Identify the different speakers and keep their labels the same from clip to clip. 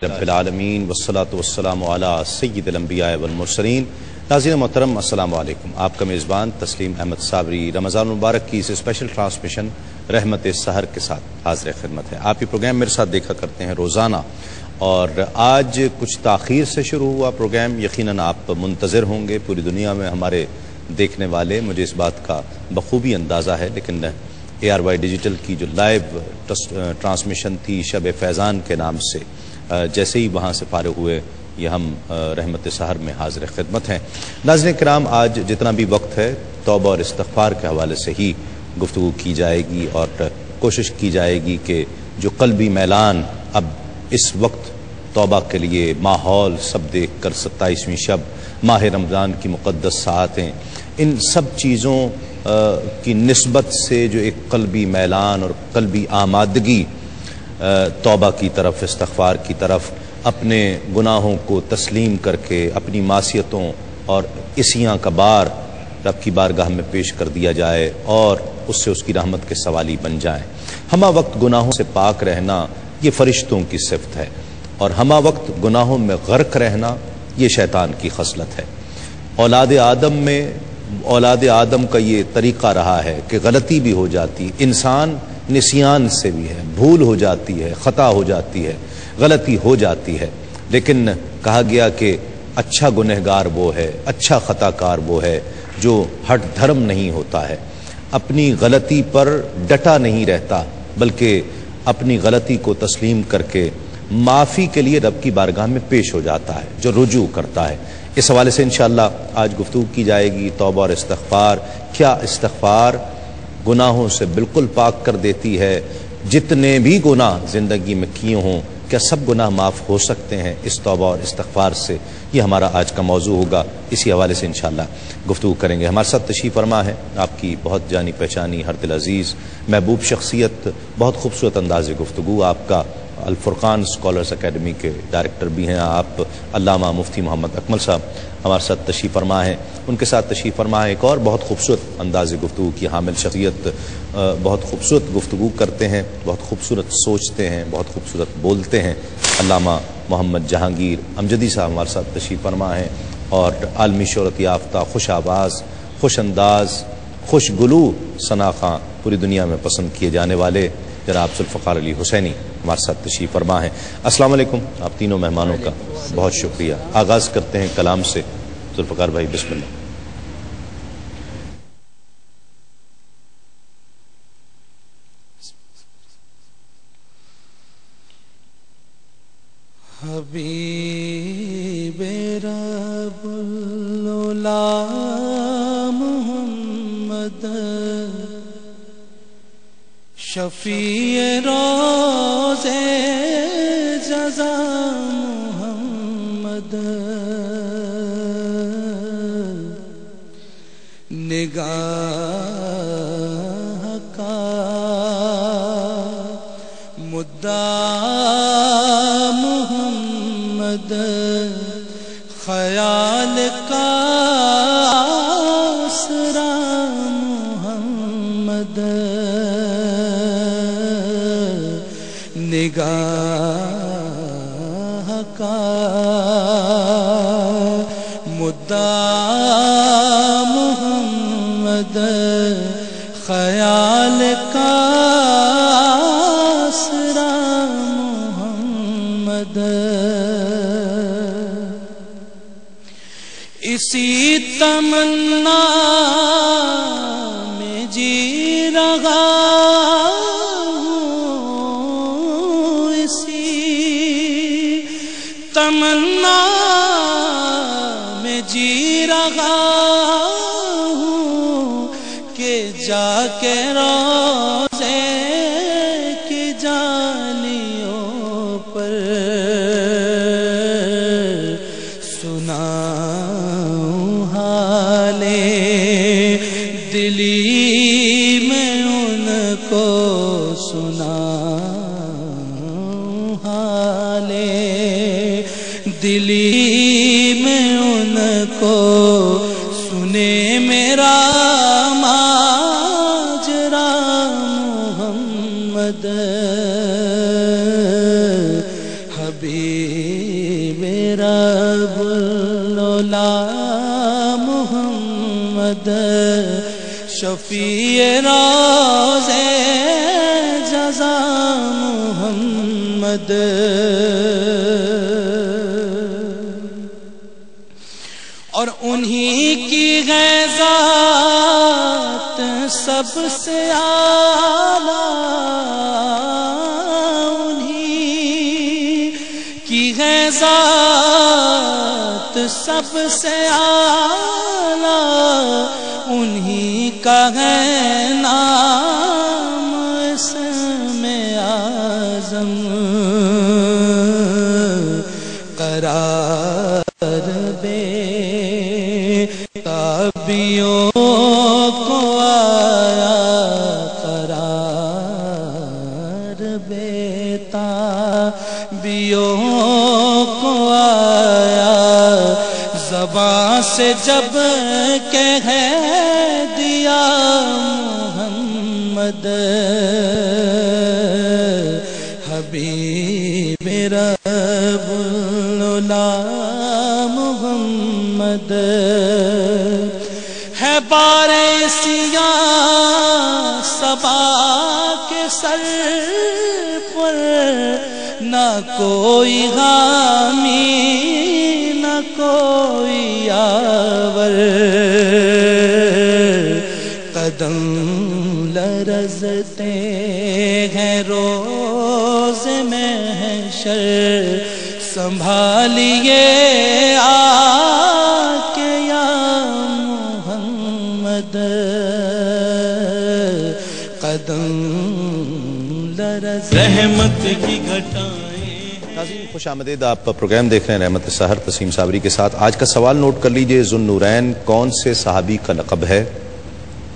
Speaker 1: رب العالمین والصلاة والسلام علی سید الانبیاء والمرسلین۔ ناظرین محترم السلام علیکم، آپ کا میزبان تسلیم احمد صابری رمضان المبارک کی اس اسپیشل ٹرانسمیشن رحمت سحر کے ساتھ حاضر خدمت ہے۔ آپ یہ پروگرام میرے ساتھ دیکھا کرتے ہیں روزانہ، اور آج کچھ تاخیر سے شروع ہوا پروگرام، یقیناً آپ منتظر ہوں گے، پوری دنیا میں ہمارے دیکھنے والے، مجھے اس بات کا بخوبی اندازہ ہے، لیکن ARY ڈیجیٹل کی جو لائیو ٹرانسمیشن تھی شب فیضان کے نام سے، جیسے ہی وہاں سے فارغ ہوئے یہ ہم رحمت سحر میں حاضر خدمت ہیں۔ ناظرین کرام، آج جتنا بھی وقت ہے توبہ اور استغفار کے حوالے سے ہی گفتگو کی جائے گی، اور کوشش کی جائے گی کہ جو قلبی میلان اب اس وقت توبہ کے لیے ماحول سب دیکھ کر 27ویں شب، ماہ رمضان کی مقدس ساعتیں، ان سب چیزوں کی نسبت سے جو ایک قلبی میلان اور قلبی آمادگی توبہ کی طرف، استغفار کی طرف، اپنے گناہوں کو تسلیم کر کے اپنی معصیتوں اور عصیاں کا بار رب کی بارگاہ میں پیش کر دیا جائے اور اس سے اس کی رحمت کے سوالی بن جائیں۔ ہمہ وقت گناہوں سے پاک رہنا یہ فرشتوں کی صفت ہے، اور ہمہ وقت گناہوں میں غرق رہنا یہ شیطان کی خصلت ہے۔ اولاد آدم کا یہ طریقہ رہا ہے کہ غلطی بھی ہو جاتی، انسان نسیان سے بھی ہے، بھول ہو جاتی ہے، خطا ہو جاتی ہے، غلطی ہو جاتی ہے، لیکن کہا گیا کہ اچھا گنہگار وہ ہے، اچھا خطا کار وہ ہے جو ہٹ دھرم نہیں ہوتا ہے، اپنی غلطی پر ڈٹا نہیں رہتا، بلکہ اپنی غلطی کو تسلیم کر کے معافی کے لیے رب کی بارگاہ میں پیش ہو جاتا ہے، جو رجوع کرتا ہے۔ اس حوالے سے انشاءاللہ آج گفتگو کی جائے گی توبہ اور استغفار۔ کیا استغفار گناہوں سے بالکل پاک کر دیتی ہے؟ جتنے بھی گناہ زندگی میں کیے ہوں، کیا سب گناہ معاف ہو سکتے ہیں اس توبہ اور استغفار سے؟ یہ ہمارا آج کا موضوع ہوگا، اسی حوالے سے انشاءاللہ گفتگو کریں گے۔ ہمارے ساتھ تشریف فرما ہے آپ کی بہت جانی پہچانی، ہر دل عزیز، محبوب شخصیت، بہت خوبصورت انداز گفتگو، آپ کا الفرقان اسکالرس اکیڈمی کے ڈائریکٹر بھی ہیں آپ، علامہ مفتی محمد اکمل صاحب ہمارے ساتھ تشریف فرما ہیں۔ ان کے ساتھ تشریف فرما ہے ایک اور بہت خوبصورت انداز گفتگو کی حامل شخصیت، بہت خوبصورت گفتگو کرتے ہیں، بہت خوبصورت سوچتے ہیں، بہت خوبصورت بولتے ہیں، علامہ محمد جہانگیر امجدی صاحب ہمارے ساتھ تشریف فرما ہیں، اور عالمی شہرت یافتہ، خوش آواز، خوش انداز، خوش گلو ثناخواں، پوری دنیا میں پسند کیے جانے والے جناب ذوالفقار علی حسینی ہمارے ساتھ تشریف فرما ہیں۔ السلام علیکم آپ تینوں مہمانوں کا بہت شکریہ۔ آغاز کرتے ہیں کلام سے، ذوالفقار بھائی بسم اللہ۔
Speaker 2: حبیب رب العلا محمد شفیع روز جزا محمد، نگاہ کا مدعا محمد، خیال کا آسرا محمد، نگاہ کا مدعا محمد، خیال کا آسرا محمد، اسی تمنا میں جی رہا تمنا میں جی رہا ہوں کہ جا کے روزے کی جالیوں پر سناؤں حال دلی میں ان کو، سناؤں حال دلی میں ان کو، سنے میرا ماجرا محمد، حبیب حبیب رب العلا محمد شفیع راز جزا محمد اور انہی کی غیظات سب سے اعلیٰ، انہی کی غیظات سب سے اعلیٰ، انہی کا ہے نام اسم اعظم قرار بے تابیوں کو آیا قرار بے تابیوں کو آیا، زبان سے جب کہہ دیا محمد حبیب رب العلا محمد، ہے بارے سیاہ صبا کے سر پر، نہ کوئی حامی نہ کوئی آور، قدم لرزتے ہیں روز محشر، سنبھالیے آکے یا محمد، قدم لرز رحمت کی گھٹائیں۔
Speaker 1: ناظرین خوش آمدید، آپ پروگرام دیکھ رہے ہیں رحمت سحر تسیم صابری کے ساتھ۔ آج کا سوال نوٹ کر لیجئے، ذو النورین کون سے صحابی کا لقب ہے؟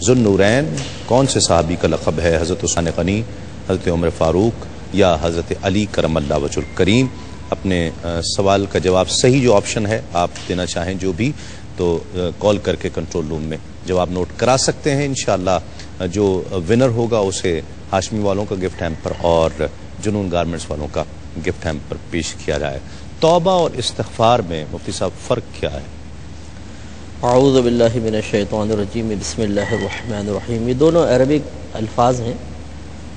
Speaker 1: ذو النورین کون سے صحابی کا لقب ہے؟ حضرت عثمان غنی، حضرت عمر فاروق یا حضرت علی کرم اللہ وجہ الکریم؟ اپنے سوال کا جواب صحیح جو آپشن ہے آپ دینا چاہیں جو بھی، تو کال کر کے کنٹرول روم میں جواب نوٹ کرا سکتے ہیں۔ انشاءاللہ جو ونر ہوگا اسے ہاشمی والوں کا گفٹ ہیمپر اور جنون گارمنٹس والوں کا گفٹ ہیمپر پیش کیا جائے۔ توبہ اور استغفار میں مفتی صاحب فرق کیا ہے؟
Speaker 3: اعوذ باللہ من الشیطان الرجیم، بسم اللہ الرحمن الرحیم۔ یہ دونوں عربک الفاظ ہیں۔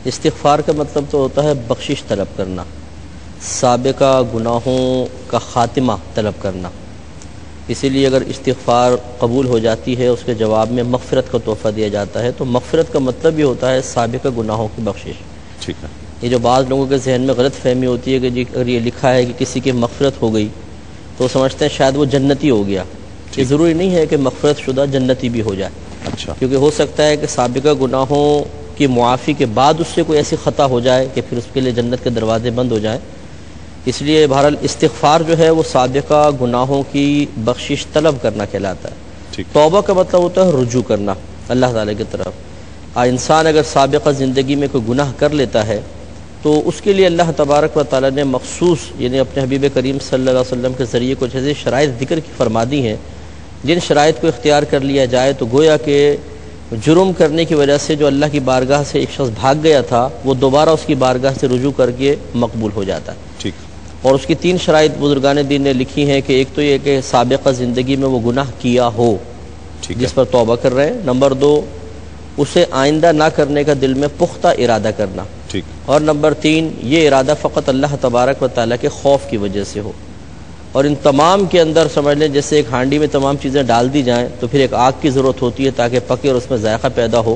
Speaker 3: استغفار کا مطلب تو ہوتا ہے بخشش طلب کرنا، سابقہ گناہوں کا خاتمہ طلب کرنا، اسی لیے اگر استغفار قبول ہو جاتی ہے اس کے جواب میں مغفرت کا تحفہ دیا جاتا ہے، تو مغفرت کا مطلب یہ ہوتا ہے سابقہ گناہوں کی بخشش۔
Speaker 1: ٹھیک ہے۔
Speaker 3: یہ جو بعض لوگوں کے ذہن میں غلط فہمی ہوتی ہے کہ جی اگر یہ لکھا ہے کہ کسی کی مغفرت ہو گئی تو سمجھتے ہیں شاید وہ جنتی ہو گیا۔ یہ ضروری نہیں ہے کہ مغفرت شدہ جنتی بھی ہو جائے،
Speaker 1: اچھا،
Speaker 3: کیونکہ ہو سکتا ہے کہ سابقہ گناہوں کی معافی کے بعد اس سے کوئی ایسی خطا ہو جائے کہ پھر اس کے لیے جنت کے دروازے بند ہو جائیں۔ اس لیے بہرحال استغفار جو ہے وہ سابقہ گناہوں کی بخشش طلب کرنا کہلاتا ہے۔ توبہ کا مطلب ہوتا ہے رجوع کرنا اللہ تعالیٰ کی طرف۔ انسان اگر سابقہ زندگی میں کوئی گناہ کر لیتا ہے تو اس کے لیے اللہ تبارک و تعالیٰ نے مخصوص یعنی اپنے حبیب کریم صلی اللہ علیہ وسلم کے ذریعے کچھ ایسی شرائط ذکر کی فرما دی ہیں، جن شرائط کو اختیار کر لیا جائے تو گویا کہ جرم کرنے کی وجہ سے جو اللہ کی بارگاہ سے ایک شخص بھاگ گیا تھا وہ دوبارہ اس کی بارگاہ سے رجوع کر کے مقبول ہو جاتا ہے۔
Speaker 1: ٹھیک۔
Speaker 3: اور اس کی 3 شرائط بزرگان دین نے لکھی ہیں کہ ایک تو یہ کہ سابقہ زندگی میں وہ گناہ کیا ہو جس پر توبہ کر رہے ہیں، نمبر 2 اسے آئندہ نہ کرنے کا دل میں پختہ ارادہ کرنا،
Speaker 1: ٹھیک،
Speaker 3: اور نمبر 3 یہ ارادہ فقط اللہ تبارک و تعالیٰ کے خوف کی وجہ سے ہو۔ اور ان تمام کے اندر سمجھ لیں جیسے ایک ہانڈی میں تمام چیزیں ڈال دی جائیں تو پھر ایک آگ کی ضرورت ہوتی ہے تاکہ پکے اور اس میں ذائقہ پیدا ہو،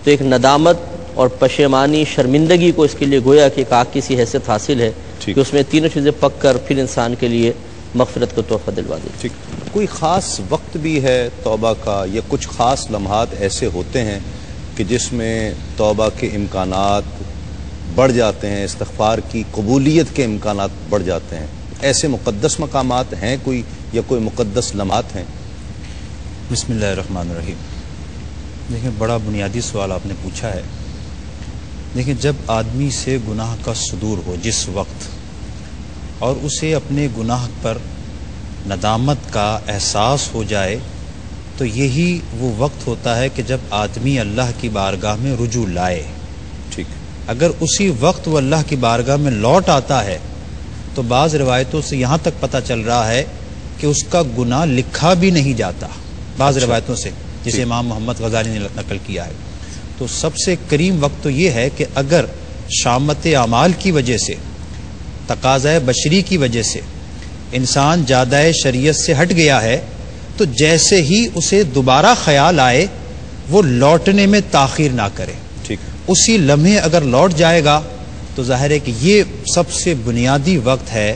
Speaker 3: تو ایک ندامت اور پشیمانی شرمندگی کو اس کے لیے گویا کہ ایک آگ کی سی حیثیت حاصل ہے کہ اس میں تینوں چیزیں پک کر پھر انسان کے لیے مغفرت کو تحفہ دلوا دے۔
Speaker 1: ٹھیک۔ کوئی خاص وقت بھی ہے توبہ کا یا کچھ خاص لمحات ایسے ہوتے ہیں کہ جس میں توبہ کے امکانات بڑھ جاتے ہیں، استغفار کی قبولیت کے امکانات بڑھ جاتے ہیں؟ ایسے مقدس مقامات ہیں کوئی یا کوئی مقدس لمحات ہیں؟
Speaker 4: بسم اللہ الرحمن الرحیم۔ دیکھیں بڑا بنیادی سوال آپ نے پوچھا ہے۔ دیکھیں جب آدمی سے گناہ کا صدور ہو جس وقت، اور اسے اپنے گناہ پر ندامت کا احساس ہو جائے، تو یہی وہ وقت ہوتا ہے کہ جب آدمی اللہ کی بارگاہ میں رجوع لائے۔
Speaker 1: ٹھیک۔
Speaker 4: اگر اسی وقت وہ اللہ کی بارگاہ میں لوٹ آتا ہے تو بعض روایتوں سے یہاں تک پتہ چل رہا ہے کہ اس کا گناہ لکھا بھی نہیں جاتا، بعض روایتوں سے، جسے امام محمد غزالی نے نقل کیا ہے۔ تو سب سے کریم وقت تو یہ ہے کہ اگر شامت اعمال کی وجہ سے، تقاضۂ بشری کی وجہ سے انسان جادۂ شریعت سے ہٹ گیا ہے، تو جیسے ہی اسے دوبارہ خیال آئے وہ لوٹنے میں تاخیر نہ کرے،
Speaker 1: ٹھیک،
Speaker 4: اسی لمحے اگر لوٹ جائے گا تو ظاہر ہے کہ یہ سب سے بنیادی وقت ہے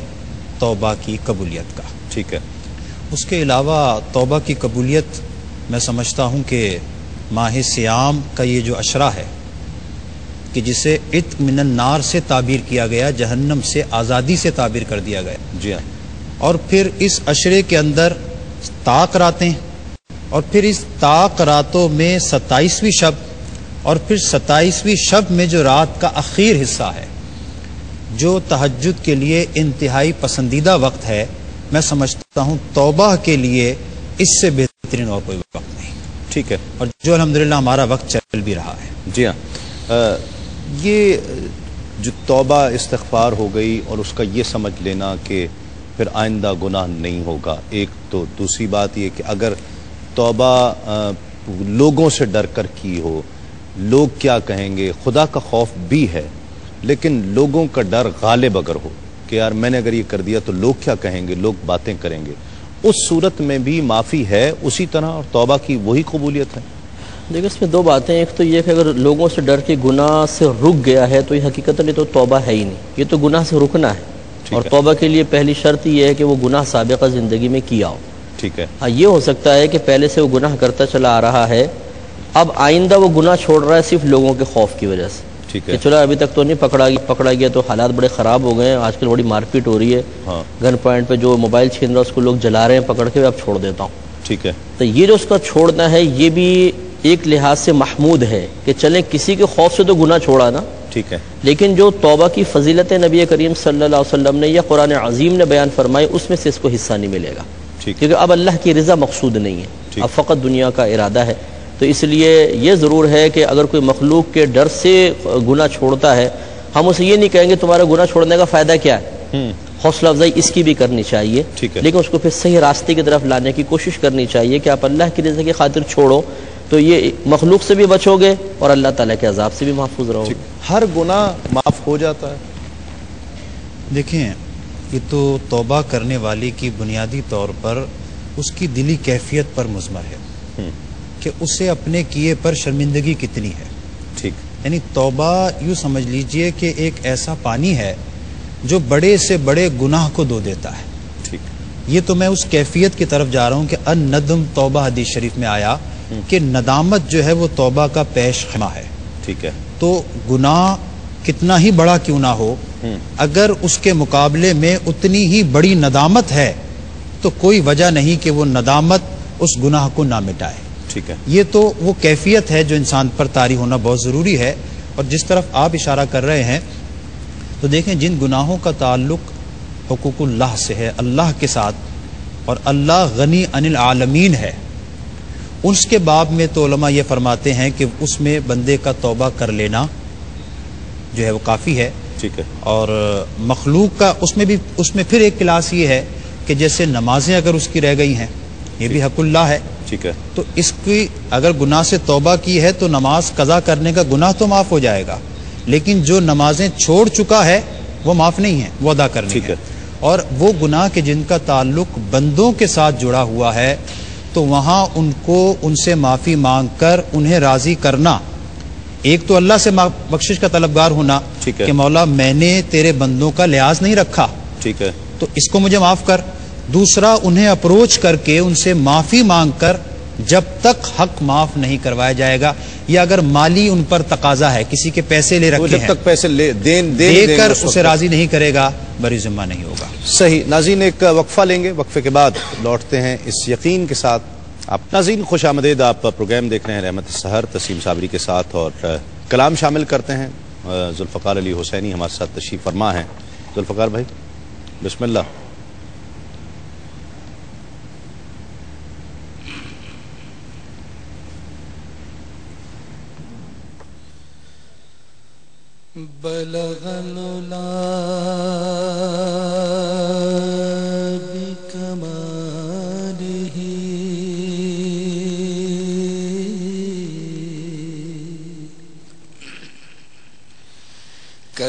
Speaker 4: توبہ کی قبولیت کا۔
Speaker 1: ٹھیک ہے۔
Speaker 4: اس کے علاوہ توبہ کی قبولیت میں سمجھتا ہوں کہ ماہ سیام کا یہ جو عشرہ ہے کہ جسے عتق من النار سے تعبیر کیا گیا، جہنم سے آزادی سے تعبیر کر دیا گیا،
Speaker 1: جی ہاں،
Speaker 4: اور پھر اس عشرے کے اندر طاق راتیں، اور پھر اس طاق راتوں میں 27ویں شب، اور پھر 27ویں شب میں جو رات کا اخیر حصہ ہے جو تہجد کے لیے انتہائی پسندیدہ وقت ہے، میں سمجھتا ہوں توبہ کے لیے اس سے بہترین اور کوئی وقت نہیں۔
Speaker 1: ٹھیک ہے،
Speaker 4: اور جو الحمدللہ ہمارا وقت چل بھی رہا ہے۔
Speaker 1: جی ہاں، یہ جو توبہ استغفار ہو گئی اور اس کا یہ سمجھ لینا کہ پھر آئندہ گناہ نہیں ہوگا، ایک تو دوسری بات یہ کہ اگر توبہ لوگوں سے ڈر کر کی ہو، لوگ کیا کہیں گے، خدا کا خوف بھی ہے، لیکن لوگوں کا ڈر غالب اگر ہو کہ یار میں نے اگر یہ کر دیا تو لوگ کیا کہیں گے، لوگ باتیں کریں گے، اس صورت میں بھی معافی ہے اسی طرح، اور توبہ کی وہی قبولیت ہے۔
Speaker 3: دیکھیں اس میں دو باتیں، ایک تو یہ کہ اگر لوگوں سے ڈر کے گناہ سے رک گیا ہے تو یہ حقیقتاً تو توبہ ہے ہی نہیں، یہ تو گناہ سے رکنا ہے، اور توبہ کے لیے پہلی شرط یہ ہے کہ وہ گناہ سابقہ زندگی میں کیا ہو۔
Speaker 1: ٹھیک ہے،
Speaker 3: ہاں یہ ہو سکتا ہے کہ پہلے سے وہ گناہ کرتا چلا آ رہا ہے، اب آئندہ وہ گناہ چھوڑ رہا ہے صرف لوگوں کے خوف کی وجہ سے،
Speaker 1: ٹھیک
Speaker 3: کہ
Speaker 1: ہے،
Speaker 3: چلو ابھی تک تو نہیں پکڑا گیا تو حالات بڑے خراب ہو گئے ہیں، آج کل بڑی مار پیٹ ہو رہی ہے،
Speaker 1: ہاں،
Speaker 3: گن پوائنٹ پہ جو موبائل چھین رہا ہے اس کو لوگ جلا رہے ہیں پکڑ کے، اب چھوڑ دیتا ہوں۔
Speaker 1: ٹھیک ہے،
Speaker 3: تو یہ جو اس کا چھوڑنا ہے یہ بھی ایک لحاظ سے محمود ہے کہ چلیں کسی کے خوف سے تو گناہ چھوڑا نا،
Speaker 1: ٹھیک ہے،
Speaker 3: لیکن جو توبہ کی فضیلت نبی کریم صلی اللہ علیہ وسلم نے یا قرآن عظیم نے بیان فرمائی اس میں سے اس کو حصہ نہیں ملے گا،
Speaker 1: ٹھیک،
Speaker 3: کیونکہ اب اللہ کی رضا مقصود نہیں ہے، اب فقط دنیا کا ارادہ ہے۔ تو اس لیے یہ ضرور ہے کہ اگر کوئی مخلوق کے ڈر سے گناہ چھوڑتا ہے، ہم اسے یہ نہیں کہیں گے تمہارا گناہ چھوڑنے کا فائدہ کیا ہے، حوصلہ افزائی اس کی بھی کرنی چاہیے،
Speaker 1: ٹھیک ہے،
Speaker 3: لیکن اس کو پھر صحیح راستے کی طرف لانے کی کوشش کرنی چاہیے کہ آپ اللہ کی رضا کی خاطر چھوڑو تو یہ مخلوق سے بھی بچو گے اور اللہ تعالیٰ کے عذاب سے بھی محفوظ رہو گے۔
Speaker 1: ہر گناہ معاف ہو جاتا ہے؟
Speaker 4: دیکھیں یہ تو توبہ کرنے والی کی بنیادی طور پر اس کی دلی کیفیت پر مضمر ہے کہ اسے اپنے کیے پر شرمندگی کتنی ہے۔
Speaker 1: ٹھیک،
Speaker 4: یعنی توبہ یوں سمجھ لیجئے کہ ایک ایسا پانی ہے جو بڑے سے بڑے گناہ کو دھو دیتا ہے۔
Speaker 1: ٹھیک،
Speaker 4: یہ تو میں اس کیفیت کی طرف جا رہا ہوں کہ الندم توبہ حدیث شریف میں آیا کہ ندامت جو ہے وہ توبہ کا پیش خیمہ ہے۔
Speaker 1: ٹھیک ہے،
Speaker 4: تو گناہ کتنا ہی بڑا کیوں نہ ہو، اگر اس کے مقابلے میں اتنی ہی بڑی ندامت ہے تو کوئی وجہ نہیں کہ وہ ندامت اس گناہ کو نہ مٹائے۔
Speaker 1: ٹھیک ہے،
Speaker 4: یہ تو وہ کیفیت ہے جو انسان پر طاری ہونا بہت ضروری ہے۔ اور جس طرف آپ اشارہ کر رہے ہیں تو دیکھیں جن گناہوں کا تعلق حقوق اللہ سے ہے، اللہ کے ساتھ، اور اللہ غنی عن العالمین ہے، اس کے باب میں تو علماء یہ فرماتے ہیں کہ اس میں بندے کا توبہ کر لینا جو ہے وہ کافی ہے۔
Speaker 1: ٹھیک ہے،
Speaker 4: اور مخلوق کا اس میں پھر ایک کلاس یہ ہے کہ جیسے نمازیں اگر اس کی رہ گئی ہیں یہ بھی حق اللہ ہے،
Speaker 1: ٹھیک ہے،
Speaker 4: تو اس کی اگر گناہ سے توبہ کی ہے تو نماز قضا کرنے کا گناہ تو معاف ہو جائے گا، لیکن جو نمازیں چھوڑ چکا ہے وہ معاف نہیں ہے، وہ ادا کرنی
Speaker 1: ٹھیک
Speaker 4: ہے۔
Speaker 1: ہے۔
Speaker 4: اور وہ گناہ کے جن کا تعلق بندوں کے ساتھ جڑا ہوا ہے تو وہاں ان سے معافی مانگ کر انہیں راضی کرنا، ایک تو اللہ سے بخشش کا طلبگار ہونا
Speaker 1: ٹھیک ہے،
Speaker 4: کہ مولا میں نے تیرے بندوں کا لحاظ نہیں رکھا
Speaker 1: ٹھیک ہے،
Speaker 4: تو اس کو مجھے معاف کر، دوسرا انہیں اپروچ کر کے ان سے معافی مانگ کر جب تک حق معاف نہیں کروایا جائے گا، یا اگر مالی ان پر تقاضا ہے، کسی کے پیسے لے
Speaker 1: وہ
Speaker 4: رکھے
Speaker 1: جب
Speaker 4: ہیں،
Speaker 1: تک پیسے
Speaker 4: دے کر اسے راضی نہیں کرے گا، بری ذمہ نہیں ہوگا۔
Speaker 1: صحیح۔ ناظرین ایک وقفہ لیں گے، وقفے کے بعد لوٹتے ہیں اس یقین کے ساتھ۔ آپ ناظرین خوش آمدید، آپ پروگرام دیکھ رہے ہیں رحمت سحر تسیم صابری کے ساتھ، اور کلام شامل کرتے ہیں۔ ذوالفقار علی حسینی ہمارے ساتھ تشریف فرما ہیں۔ ذوالفقار بھائی بسم اللہ۔
Speaker 2: بلغ العلا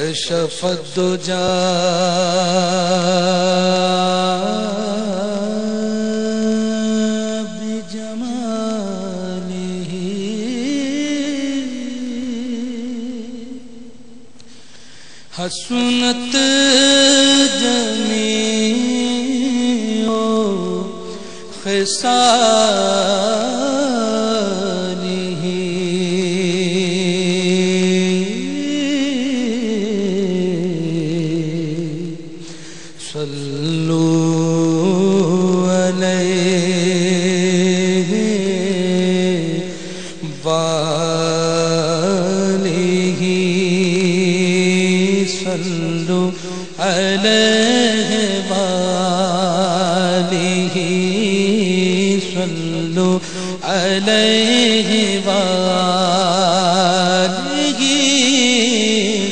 Speaker 2: کشف الدجا بجمالہ حسنت جمیع خصالہ صلو علیہ وآلہ صلو علیہ وآلہ صلو علیہ وآلہ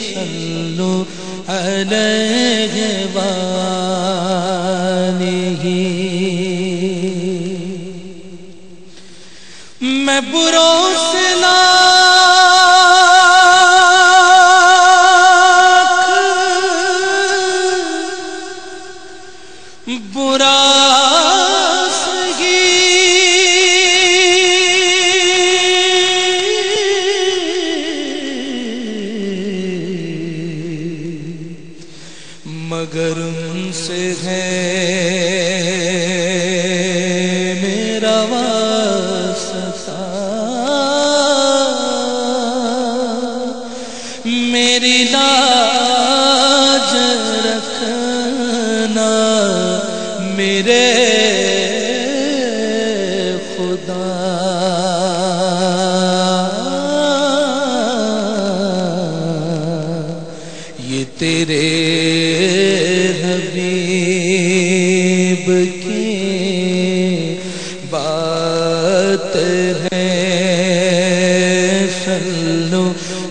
Speaker 2: صلو علیہ وآلہ میں بروں سے برا سہی مگر ان سے ہے میرا واسطہ میری لاج رکھنا میرے خدا یہ تیرے حبیب کی بات ہے صلو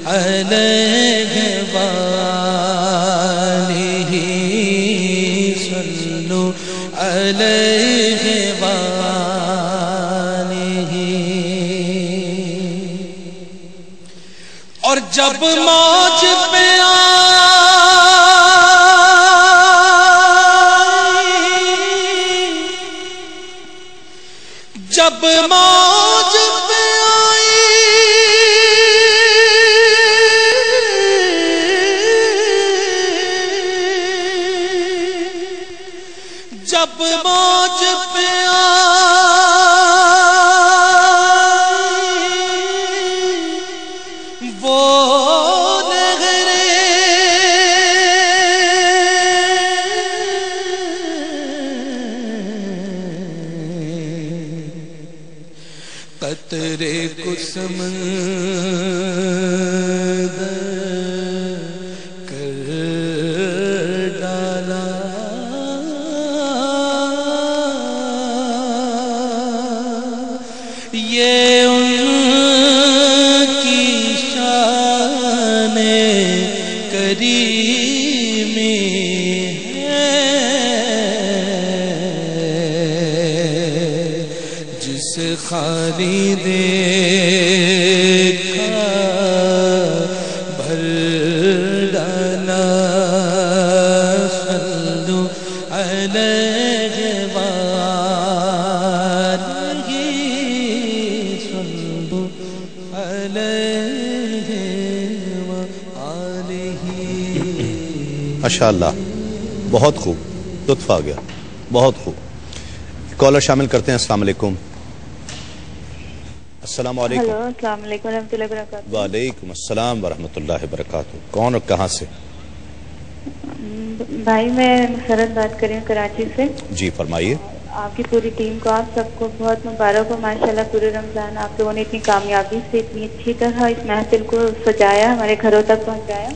Speaker 2: علیہ وآلہ صلو علیہ وآلہ اور جب موج پہ جب موج پہ آئی جب موج پہ آئی وہ قطرے کو سمندر کر ڈالا یہ ان کی شان کریمی ہے جس خالی دیکھا بھر ڈالا صلو علیہ وآلہ صلو علیہ وآلہ.
Speaker 1: ماشاءاللہ بہت خوب، لطف آ گیا، بہت خوب. کالر شامل کرتے ہیں. السلام علیکم. السلام علیکم.
Speaker 5: ہلو، السلام علیکم ورحمۃ اللہ وبرکاتہ.
Speaker 1: وعلیکم السلام ورحمۃ اللہ وبرکاتہ. کون اور کہاں سے؟
Speaker 5: بھائی میں مسرت بات کر رہی ہوں کراچی سے.
Speaker 1: جی فرمائیے.
Speaker 5: آپ کی پوری ٹیم کو، آپ سب کو بہت مبارک ہو. ماشاءاللہ پورے رمضان آپ لوگوں نے اتنی کامیابی سے اتنی اچھی طرح اس محفل کو سجایا، ہمارے گھروں تک پہنچایا.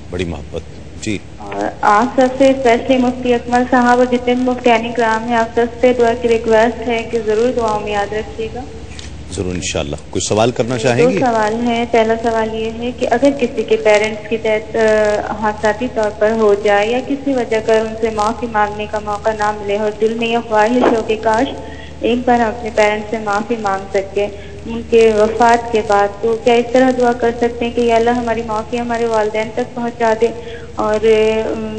Speaker 1: بڑی محبت. جی.
Speaker 5: اور آپ سب سے اسپیشلی مفتی اکمل صاحب اور جتنے مفتیان کرام ہیں، آپ سب سے دعا کی ریکویسٹ ہے کہ ضرور دعاؤں میں یاد رکھیے گا.
Speaker 1: ضرور انشاءاللہ. کوئی سوال کرنا چاہیں گی؟
Speaker 5: دو سوال ہیں. پہلا سوال یہ ہے کہ اگر کسی کے پیرنٹس کی ڈیتھ حادثاتی طور پر ہو جائے یا کسی وجہ کر ان سے معافی مانگنے کا موقع نہ ملے اور دل میں یہ خواہش ہو کہ کاش ایک بار ہم اپنے پیرنٹس سے معافی مانگ سکے ان کے وفات کے بعد، تو کیا اس طرح دعا کر سکتے ہیں کہ یا اللہ ہماری معافی ہمارے والدین تک پہنچا دے اور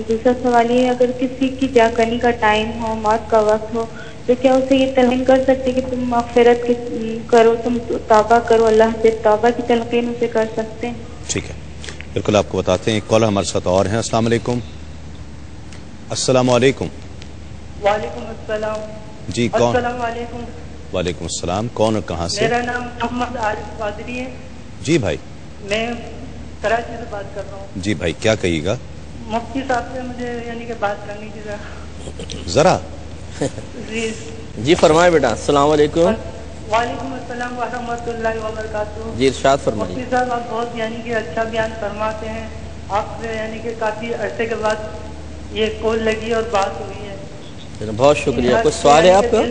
Speaker 5: دوسرا سوال یہ ہے اگر کسی کی جاگنے کا ٹائم ہو، موت کا وقت ہو، تو کیا اسے یہ تلقین کر سکتے کہ تم مغفرت کرو، تم توبہ کرو، اللہ سے توبہ کی تلقین اسے کر سکتے ہیں؟
Speaker 1: ٹھیک ہے، بالکل آپ کو بتاتے ہیں. ایک کالر ہمارے ساتھ اور ہیں. السلام علیکم. السلام علیکم.
Speaker 6: وعلیکم السلام.
Speaker 1: جی کون؟
Speaker 6: السلام علیکم.
Speaker 1: وعلیکم السلام. کون اور کہاں سے؟
Speaker 6: میرا نام محمد عارف قادری ہے.
Speaker 1: جی بھائی.
Speaker 6: میں کراچی سے بات کر رہا ہوں.
Speaker 1: جی بھائی کیا کہیے گا؟
Speaker 6: مفتی صاحب سے مجھے یعنی کہ بات کرنی تھی
Speaker 1: ذرا.
Speaker 3: جی فرمائے بیٹا. السلام علیکم.
Speaker 6: وعلیکم السلام ورحمۃ اللہ وبرکاتہ.
Speaker 3: جی ارشاد فرمائیے.
Speaker 6: مفتی صاحب آپ بہت یعنی کہ اچھا بیان فرماتے ہیں. آپ سے یعنی کہ کافی عرصے کے بعد یہ کال لگی اور بات ہوئی ہے.
Speaker 3: بہت شکریہ. کوئی سوال ہے آپ کا؟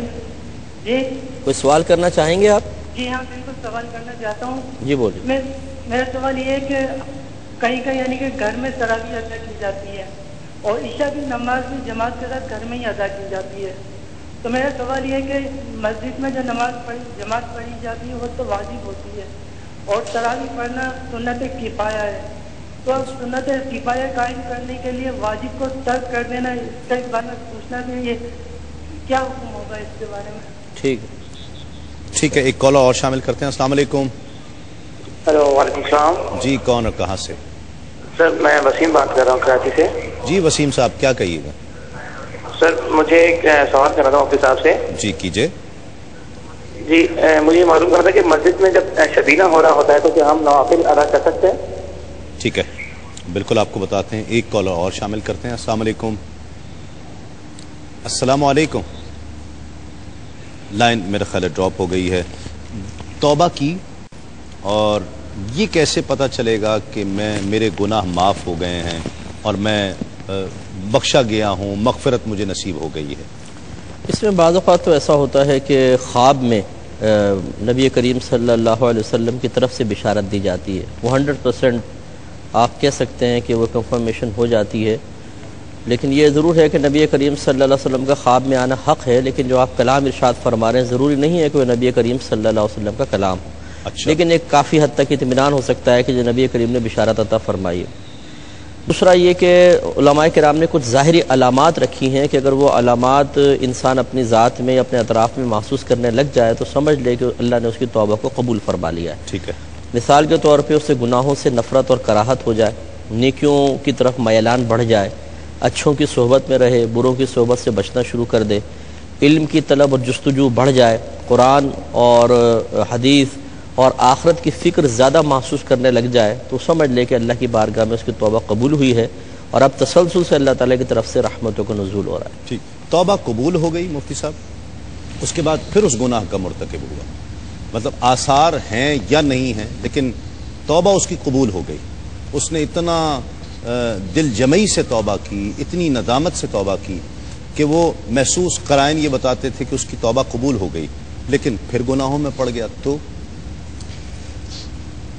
Speaker 6: جی
Speaker 3: کوئی سوال کرنا چاہیں گے آپ؟
Speaker 6: جی ہاں بالکل سوال کرنا چاہتا ہوں.
Speaker 3: جی بولیے.
Speaker 6: میرا سوال یہ ہے کہ کہیں کہیں یعنی کہ گھر میں تراویح ادا کی جاتی ہے اور عشاء کی نماز بھی جماعت کے ساتھ گھر میں ہی ادا کی جاتی ہے. تو میرا سوال یہ ہے کہ مسجد میں جو جماعت پڑھی جاتی ہے وہ تو واجب ہوتی ہے اور تراویح پڑھنا سنت کفایہ ہے. تو اب سنت کفایہ قائم کرنے کے لیے واجب کو ترک کر دینا، اس کے بارے میں پوچھنا کہ یہ کیا حکم ہوگا اس کے بارے میں؟
Speaker 1: ٹھیک ہے. ایک کالر اور شامل کرتے ہیں. السلام علیکم.
Speaker 7: ہلو وعلیکم السلام.
Speaker 1: جی کون اور کہاں سے؟
Speaker 7: سر میں وسیم بات کر رہا ہوں کراچی سے.
Speaker 1: جی وسیم صاحب کیا کہیے گا؟
Speaker 7: سر مجھے ایک سوال کرنا تھا مفتی صاحب سے.
Speaker 1: جی کیجئے.
Speaker 7: جی مجھے معلوم کرنا تھا کہ مسجد میں جب شبینہ ہو رہا ہوتا ہے تو کیا ہم نوافل ادا کر سکتے ہیں؟
Speaker 1: ٹھیک ہے بالکل آپ کو بتاتے ہیں. ایک کالر اور شامل کرتے ہیں. السلام علیکم. السلام علیکم. لائن میرا خیال ڈراپ ہو گئی ہے. توبہ کی اور یہ کیسے پتہ چلے گا کہ میرے گناہ معاف ہو گئے ہیں اور میں بخشا گیا ہوں، مغفرت مجھے نصیب ہو گئی ہے؟
Speaker 3: اس میں بعض اوقات تو ایسا ہوتا ہے کہ خواب میں نبی کریم صلی اللہ علیہ وسلم کی طرف سے بشارت دی جاتی ہے. وہ 100% آپ کہہ سکتے ہیں کہ وہ کنفرمیشن ہو جاتی ہے. لیکن یہ ضرور ہے کہ نبی کریم صلی اللہ علیہ وسلم کا خواب میں آنا حق ہے، لیکن جو آپ کلام ارشاد فرما رہے ہیں ضروری نہیں ہے کہ وہ نبی کریم صلی اللہ علیہ وسلم کا کلام ہو.
Speaker 1: اچھا.
Speaker 3: لیکن ایک کافی حد تک اطمینان ہو سکتا ہے کہ جو نبی کریم نے بشارت عطا فرمائی ہے. دوسرا یہ کہ علماء کرام نے کچھ ظاہری علامات رکھی ہیں کہ اگر وہ علامات انسان اپنی ذات میں یا اپنے اطراف میں محسوس کرنے لگ جائے تو سمجھ لے کہ اللہ نے اس کی توبہ کو قبول فرما لیا ہے.
Speaker 1: ٹھیک ہے.
Speaker 3: مثال کے طور پہ اس سے گناہوں سے نفرت اور کراہت ہو جائے، نیکیوں کی طرف میلان بڑھ جائے، اچھوں کی صحبت میں رہے، بروں کی صحبت سے بچنا شروع کر دے، علم کی طلب اور جستجو بڑھ جائے، قرآن اور حدیث اور آخرت کی فکر زیادہ محسوس کرنے لگ جائے، تو سمجھ لے کہ اللہ کی بارگاہ میں اس کی توبہ قبول ہوئی ہے اور اب تسلسل سے اللہ تعالیٰ کی طرف سے رحمتوں کا نزول ہو رہا ہے.
Speaker 1: ٹھیک. توبہ قبول ہو گئی مفتی صاحب، اس کے بعد پھر اس گناہ کا مرتکب ہوا، مطلب آثار ہیں یا نہیں ہیں لیکن توبہ اس کی قبول ہو گئی. اس نے اتنا دل جمعی سے توبہ کی، اتنی ندامت سے توبہ کی کہ وہ محسوس قرائن یہ بتاتے تھے کہ اس کی توبہ قبول ہو گئی، لیکن پھر گناہوں میں پڑ گیا. تو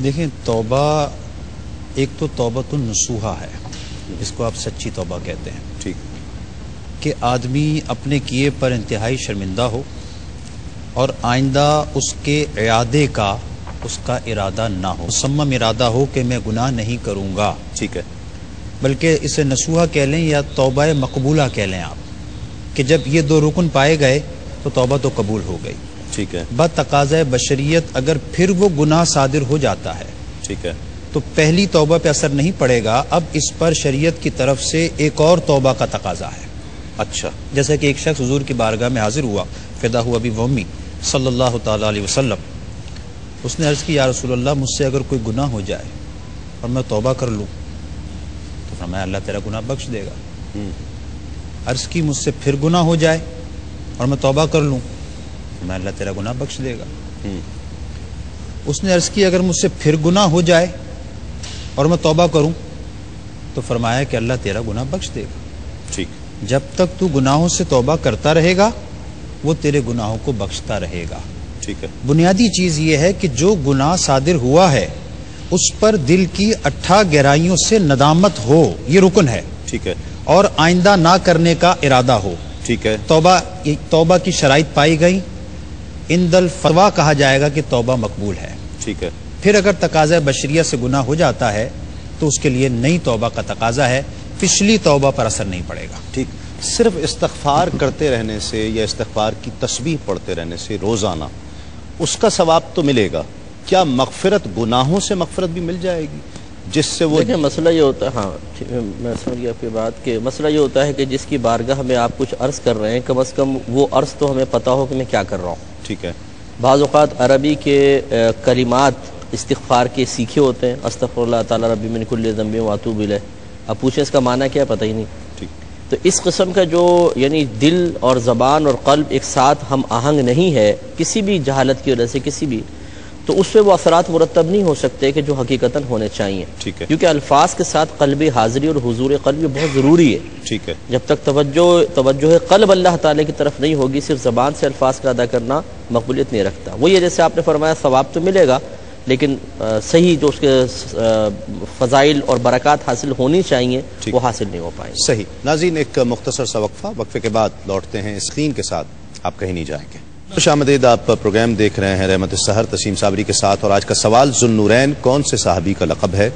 Speaker 4: دیکھیں توبہ ایک تو توبۃ النصوحہ ہے، اس کو آپ سچی توبہ کہتے ہیں.
Speaker 1: ٹھیک.
Speaker 4: کہ آدمی اپنے کیے پر انتہائی شرمندہ ہو اور آئندہ اس کے اعادے کا اس کا ارادہ نہ ہو، مصمم ارادہ ہو کہ میں گناہ نہیں کروں گا.
Speaker 1: ٹھیک ہے.
Speaker 4: بلکہ اسے نصوحہ کہہ لیں یا توبہ مقبولہ کہہ لیں آپ، کہ جب یہ دو رکن پائے گئے تو توبہ تو قبول ہو گئی.
Speaker 1: ٹھیک ہے.
Speaker 4: بتقاضۂ بشریت اگر پھر وہ گناہ صادر ہو جاتا ہے
Speaker 1: ٹھیک ہے
Speaker 4: تو پہلی توبہ پہ اثر نہیں پڑے گا، اب اس پر شریعت کی طرف سے ایک اور توبہ کا تقاضا ہے.
Speaker 1: اچھا.
Speaker 4: جیسے کہ ایک شخص حضور کی بارگاہ میں حاضر ہوا، فدا ہوا ابی ومی صلی اللہ تعالی علیہ وسلم. اس نے عرض کی یا رسول اللہ مجھ سے اگر کوئی گناہ ہو جائے اور میں توبہ کر لوں تو فرمایا اللہ تیرا گناہ بخش دے گا. عرض کی مجھ سے پھر گناہ ہو جائے اور میں توبہ کر لوں فرمایا اللہ تیرا گناہ بخش دے گا. اس نے عرض کی اگر مجھ سے پھر گناہ ہو جائے اور میں توبہ کروں تو فرمایا کہ اللہ تیرا گناہ بخش دے گا.
Speaker 1: ٹھیک.
Speaker 4: جب تک تو گناہوں سے توبہ کرتا رہے گا وہ تیرے گناہوں کو بخشتا رہے گا.
Speaker 1: ٹھیک ہے.
Speaker 4: بنیادی چیز یہ ہے کہ جو گناہ صادر ہوا ہے اس پر دل کی 8 گہرائیوں سے ندامت ہو، یہ رکن ہے.
Speaker 1: ٹھیک ہے.
Speaker 4: اور آئندہ نہ کرنے کا ارادہ ہو.
Speaker 1: ٹھیک ہے.
Speaker 4: توبہ کی شرائط پائی گئی، عند الفتویٰ کہا جائے گا کہ توبہ مقبول ہے.
Speaker 1: ٹھیک ہے.
Speaker 4: پھر اگر تقاضۂ بشریہ سے گناہ ہو جاتا ہے تو اس کے لیے نئی توبہ کا تقاضا ہے، پچھلی توبہ پر اثر نہیں پڑے گا.
Speaker 1: ٹھیک، صرف استغفار کرتے رہنے سے یا استغفار کی تسبیح پڑھتے رہنے سے روزانہ اس کا ثواب تو ملے گا، کیا مغفرت، گناہوں سے مغفرت بھی مل جائے گی جس سے وہ؟
Speaker 3: دیکھیں مسئلہ یہ ہوتا ہے، ہاں میں سمجھ گیا آپ کی بات، کہ مسئلہ یہ ہوتا ہے کہ جس کی بارگاہ میں آپ کچھ عرض کر رہے ہیں، کم از کم وہ عرض تو ہمیں پتہ ہو کہ میں کیا کر رہا ہوں.
Speaker 1: ٹھیک ہے.
Speaker 3: بعض اوقات عربی کے کلمات استغفار کے سیکھے ہوتے ہیں، استغفر اللہ تعالی ربی من کل ذنب واتوب الیہ، اب پوچھیں اس کا معنی کیا ہے، پتہ ہی نہیں.
Speaker 1: ٹھیک.
Speaker 3: تو اس قسم کا جو یعنی دل اور زبان اور قلب ایک ساتھ ہم آہنگ نہیں ہے کسی بھی جہالت کی وجہ سے، کسی بھی، تو اس پہ وہ اثرات مرتب نہیں ہو سکتے کہ جو حقیقتاً ہونے چاہیے.
Speaker 1: ٹھیک ہے.
Speaker 3: کیونکہ الفاظ کے ساتھ قلبی حاضری اور حضور قلبی بہت ضروری ہے.
Speaker 1: ٹھیک ہے.
Speaker 3: جب تک توجہ قلب اللہ تعالی کی طرف نہیں ہوگی، صرف زبان سے الفاظ کا ادا کرنا مقبولیت نہیں رکھتا. وہی ہے جیسے آپ نے فرمایا ثواب تو ملے گا، لیکن صحیح جو اس کے فضائل اور برکات حاصل ہونی چاہیے وہ حاصل نہیں ہو پائیں.
Speaker 1: صحیح. ناظرین ایک مختصر سا وقفے کے بعد لوٹتے ہیں اسکرین کے ساتھ، آپ کہیں نہیں جائیں گے. خوش آمدید، آپ پروگرام دیکھ رہے ہیں رحمت السحر تسیم صابری کے ساتھ، اور آج کا سوال ذو النورین کون سے صحابی کا لقب ہے؟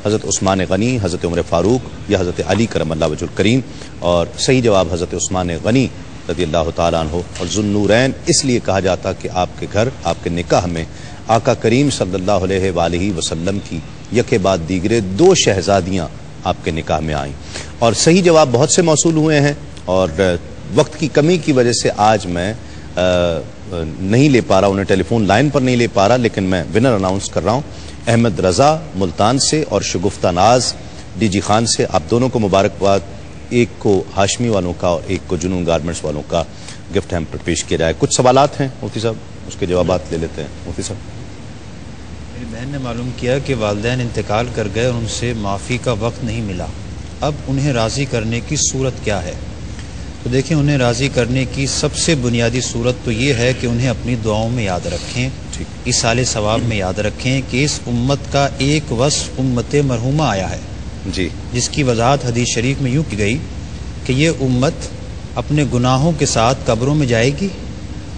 Speaker 1: حضرت عثمان غنی، حضرت عمر فاروق یا حضرت علی کرم اللہ وجہ الکریم؟ اور صحیح جواب حضرت عثمان غنی رضی اللہ تعالیٰ عنہ. اور ذو النورین اس لیے کہا جاتا کہ آپ کے گھر، آپ کے نکاح میں آقا کریم صلی اللہ علیہ وآلہ وسلم کی یکے بعد دیگرے 2 شہزادیاں آپ کے نکاح میں آئیں. اور صحیح جواب بہت سے موصول ہوئے ہیں، اور وقت کی کمی کی وجہ سے آج میں نہیں لے پا رہا، انہیں ٹیلی فون لائن پر نہیں لے پا رہا، لیکن میں ونر اناؤنس کر رہا ہوں. احمد رضا ملتان سے اور شگفتہ ناز ڈی جی خان سے، آپ دونوں کو مبارکباد. ایک کو ہاشمی والوں کا اور ایک کو جنون گارمنٹس والوں کا گفٹ ہیمپر پیش کیا جائے. کچھ سوالات ہیں مفتی صاحب، اس کے جوابات لے لیتے ہیں. مفتی صاحب،
Speaker 4: میری بہن نے معلوم کیا کہ والدین انتقال کر گئے اور ان سے معافی کا وقت نہیں ملا، اب انہیں راضی کرنے کی صورت کیا ہے؟ تو دیکھیں، انہیں راضی کرنے کی سب سے بنیادی صورت تو یہ ہے کہ انہیں اپنی دعاؤں میں یاد رکھیں، ایصال ثواب میں یاد رکھیں کہ اس امت کا ایک وصف امت مرحومہ آیا ہے
Speaker 1: جی،
Speaker 4: جس کی وضاحت حدیث شریف میں یوں کی گئی کہ یہ امت اپنے گناہوں کے ساتھ قبروں میں جائے گی،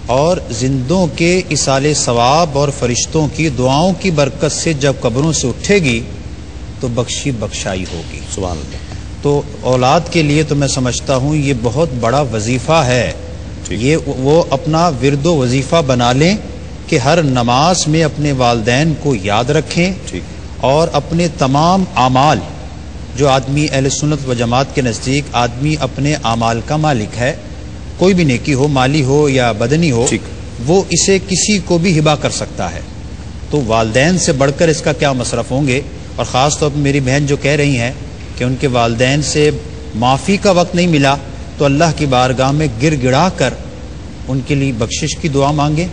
Speaker 4: اور زندوں کے ایصال ثواب اور فرشتوں کی دعاؤں کی برکت سے جب قبروں سے اٹھے گی تو بخشائی ہوگی.
Speaker 1: سبحان اللہ.
Speaker 4: تو اولاد کے لیے تو میں سمجھتا ہوں یہ بہت بڑا وظیفہ ہے. یہ وہ اپنا ورد و وظیفہ بنا لیں کہ ہر نماز میں اپنے والدین کو یاد رکھیں، اور اپنے تمام اعمال، جو آدمی اہل سنت و جماعت کے نزدیک آدمی اپنے اعمال کا مالک ہے، کوئی بھی نیکی ہو، مالی ہو یا بدنی ہو، وہ اسے کسی کو بھی ہبہ کر سکتا ہے. تو والدین سے بڑھ کر اس کا کیا مصرف ہوں گے. اور خاص طور پر میری بہن جو کہہ رہی ہیں کہ ان کے والدین سے معافی کا وقت نہیں ملا، تو اللہ کی بارگاہ میں گر گڑا کر ان کے لیے بخشش کی دعا مانگیں،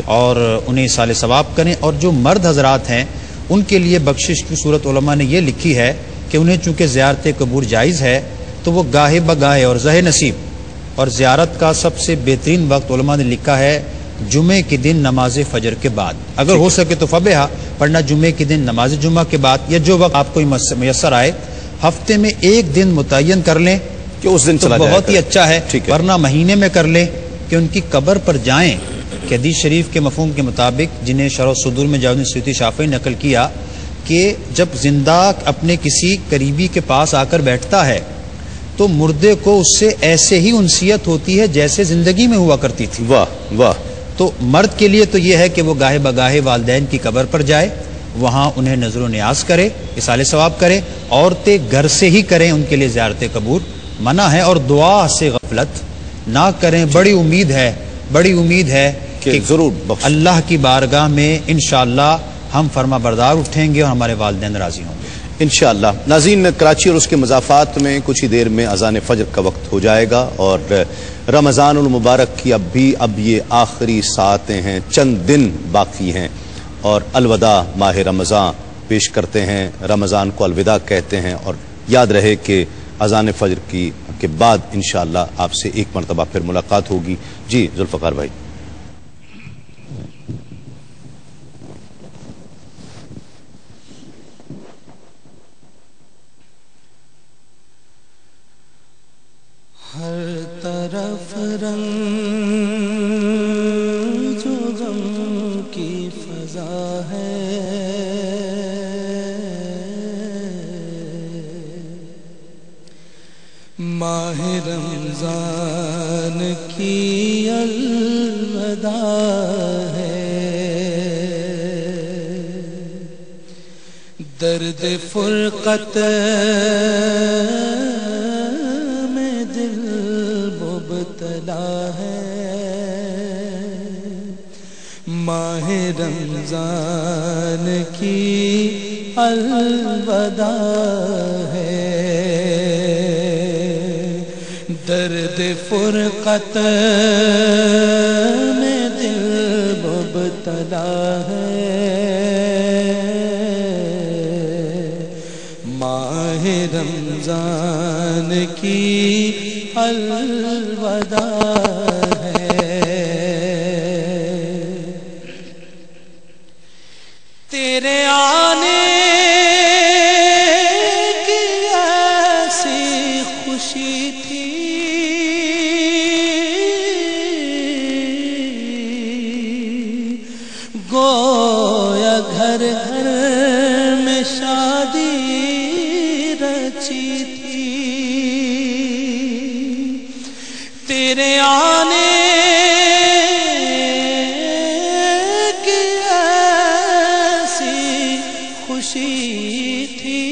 Speaker 4: اور انہیں ایصال ثواب کریں. اور جو مرد حضرات ہیں ان کے لیے بخشش کی صورت علماء نے یہ لکھی ہے کہ انہیں چونکہ زیارت قبور جائز ہے، تو وہ گاہے بگاہے اور زہ نصیب، اور زیارت کا سب سے بہترین وقت علماء نے لکھا ہے جمعے کے دن نماز فجر کے بعد. اگر ہو سکے تو فبہا پڑھنا جمعے کے دن نماز جمعہ کے بعد، یا جو وقت آپ کو میسر آئے. ہفتے میں ایک دن متعین کر لیں
Speaker 1: کہ اس دن چلا
Speaker 4: بہت ہی اچھا ہے، ورنہ مہینے میں کر لیں کہ ان کی قبر پر جائیں. کہ حدیث شریف کے مفہوم کے مطابق، جنہیں شرح صدور میں جاوید سیوطی شافعی نقل کیا، کہ جب زندہ اپنے کسی قریبی کے پاس آ کر بیٹھتا ہے تو مردے کو اس سے ایسے ہی انسیت ہوتی ہے جیسے زندگی میں ہوا کرتی تھی.
Speaker 1: واہ واہ.
Speaker 4: تو مرد کے لیے تو یہ ہے کہ وہ گاہے بگاہے والدین کی قبر پر جائے، وہاں انہیں نظر و نیاز کرے، ایصال ثواب کرے. عورتیں گھر سے ہی کریں، ان کے لیے زیارت قبور منع ہے. اور دعا سے غفلت نہ کریں. بڑی امید ہے کہ
Speaker 1: ضرور
Speaker 4: اللہ کی بارگاہ میں انشاءاللہ ہم فرما بردار اٹھیں گے اور ہمارے والدین راضی ہوں گے
Speaker 1: انشاءاللہ. ناظرین، کراچی اور اس کے مضافات میں کچھ ہی دیر میں اذان فجر کا وقت ہو جائے گا، اور رمضان المبارک کی اب یہ آخری ساعتیں ہیں، چند دن باقی ہیں، اور الوداع ماہ رمضان پیش کرتے ہیں، رمضان کو الوداع کہتے ہیں. اور یاد رہے کہ اذان فجر کے بعد انشاءاللہ آپ سے ایک مرتبہ پھر ملاقات ہوگی. جی ذوالفقار بھائی.
Speaker 2: ہر طرف رنگ جو غم کی فضا ہے، رمضان کی الوداع ہے، درد فرقت میں دل مبتلا ہے، ماہ رمضان کی الوداع ہے، درد فرقت میں دل مبتلا ہے، ماہ رمضان کی الوداع ہے، تیرے آنے کی ایسی خوشی تھی، گویا گھر گھر میں شادی رچی تھی، تیرے آنے کی ایسی خوشی تھی،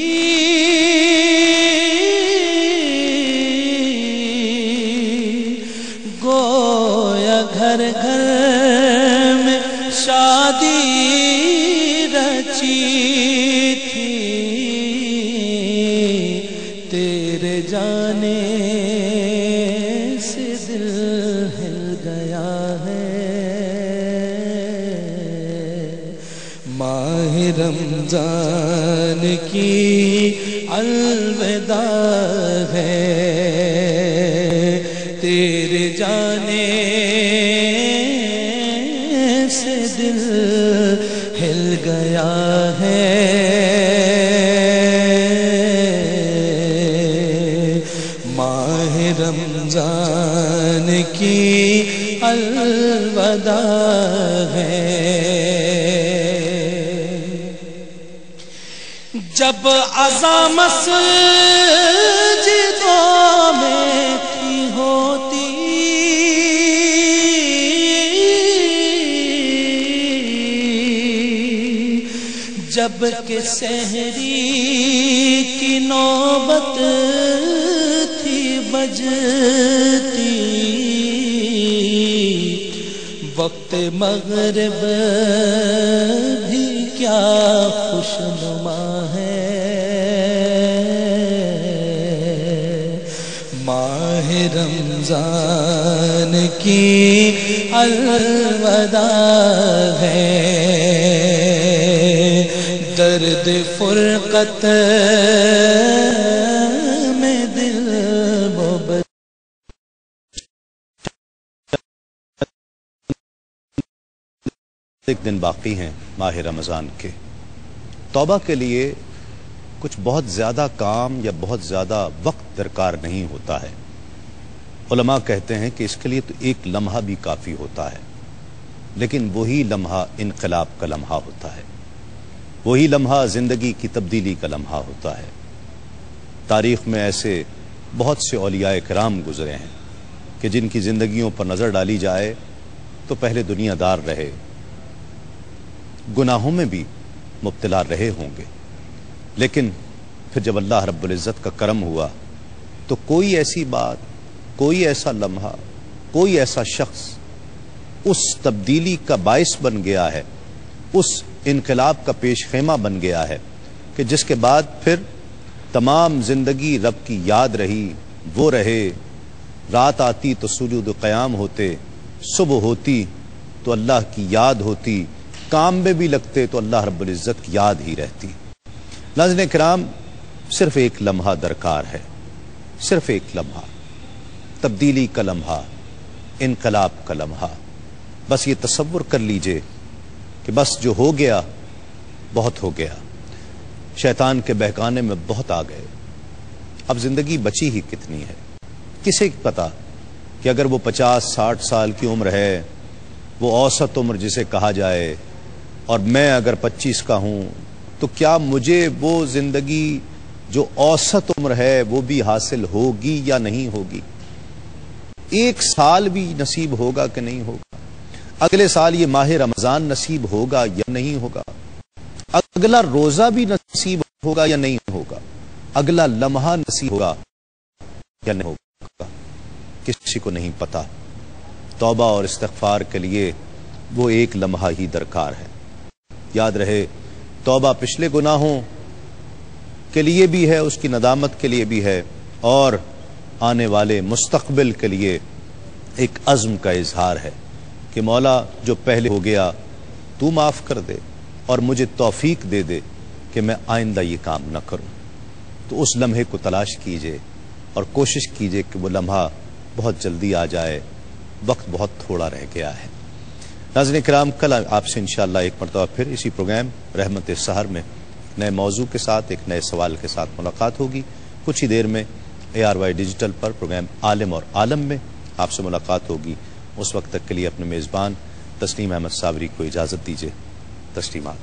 Speaker 2: گویا گھر گھر میں شادی رچی تھی، تیرے جانے سے دل ہل گیا ہے، ماہ رمضان کی الوداع ہے، تیرے جانے سے دل ہل گیا ہے، ماہ رمضان کی الوداع ہے، جب عزا مسجدوں میں تھی ہوتی، جب کہ سحری کی نوبت تھی بجتی، وقت مغرب بھی کیا خوشنما ہے، ماہ رمضان کی الوداع ہے، درد فرقت میں دل مبتلا،
Speaker 1: ایک دن باقی ہیں ماہ رمضان کے، توبہ کے لیے کچھ بہت زیادہ کام یا بہت زیادہ وقت درکار نہیں ہوتا ہے، علماء کہتے ہیں کہ اس کے لیے تو ایک لمحہ بھی کافی ہوتا ہے، لیکن وہی لمحہ انقلاب کا لمحہ ہوتا ہے، وہی لمحہ زندگی کی تبدیلی کا لمحہ ہوتا ہے۔ تاریخ میں ایسے بہت سے اولیاء کرام گزرے ہیں کہ جن کی زندگیوں پر نظر ڈالی جائے تو پہلے دنیا دار رہے، گناہوں میں بھی مبتلا رہے ہوں گے، لیکن پھر جب اللہ رب العزت کا کرم ہوا تو کوئی ایسی بات، کوئی ایسا لمحہ، کوئی ایسا شخص اس تبدیلی کا باعث بن گیا ہے، اس انقلاب کا پیش خیمہ بن گیا ہے کہ جس کے بعد پھر تمام زندگی رب کی یاد رہی، وہ رہے، رات آتی تو سجود و قیام ہوتے، صبح ہوتی تو اللہ کی یاد ہوتی، کام میں بھی لگتے تو اللہ رب العزت کی یاد ہی رہتی۔ ناظرین کرام، صرف ایک لمحہ درکار ہے، صرف ایک لمحہ، تبدیلی کا لمحہ، انقلاب کا لمحہ۔ بس یہ تصور کر لیجئے کہ بس جو ہو گیا بہت ہو گیا، شیطان کے بہکانے میں بہت آ گئے، اب زندگی بچی ہی کتنی ہے؟ کسے پتا کہ اگر وہ 50-60 سال کی عمر ہے، وہ اوسط عمر جسے کہا جائے، اور میں اگر 25 کا ہوں تو کیا مجھے وہ زندگی جو اوسط عمر ہے وہ بھی حاصل ہوگی یا نہیں ہوگی؟ 1 سال بھی نصیب ہوگا کہ نہیں ہوگا؟ اگلے سال یہ ماہ رمضان نصیب ہوگا یا نہیں ہوگا؟ اگلا روزہ بھی نصیب ہوگا یا نہیں ہوگا؟ اگلا لمحہ نصیب ہوگا یا نہیں ہوگا؟ کسی کو نہیں پتا۔ توبہ اور استغفار کے لیے وہ 1 لمحہ ہی درکار ہے۔ یاد رہے، توبہ پچھلے گناہوں کے لیے بھی ہے، اس کی ندامت کے لیے بھی ہے، اور آنے والے مستقبل کے لیے ایک عزم کا اظہار ہے کہ مولا جو پہلے ہو گیا تو معاف کر دے اور مجھے توفیق دے دے کہ میں آئندہ یہ کام نہ کروں۔ تو اس لمحے کو تلاش کیجئے اور کوشش کیجئے کہ وہ لمحہ بہت جلدی آ جائے، وقت بہت تھوڑا رہ گیا ہے۔ ناظرین کرام، کل آپ سے انشاءاللہ ایک مرتبہ پھر اسی پروگرام رحمت سحر میں نئے موضوع کے ساتھ، ایک نئے سوال کے ساتھ ملاقات ہوگی۔ کچھ ہی دیر میں ARY ڈیجیٹل پر پروگرام عالم اور عالم میں آپ سے ملاقات ہوگی۔ اس وقت تک کے لیے اپنے میزبان تسلیم احمد صابری کو اجازت دیجیے۔ تسلیمات۔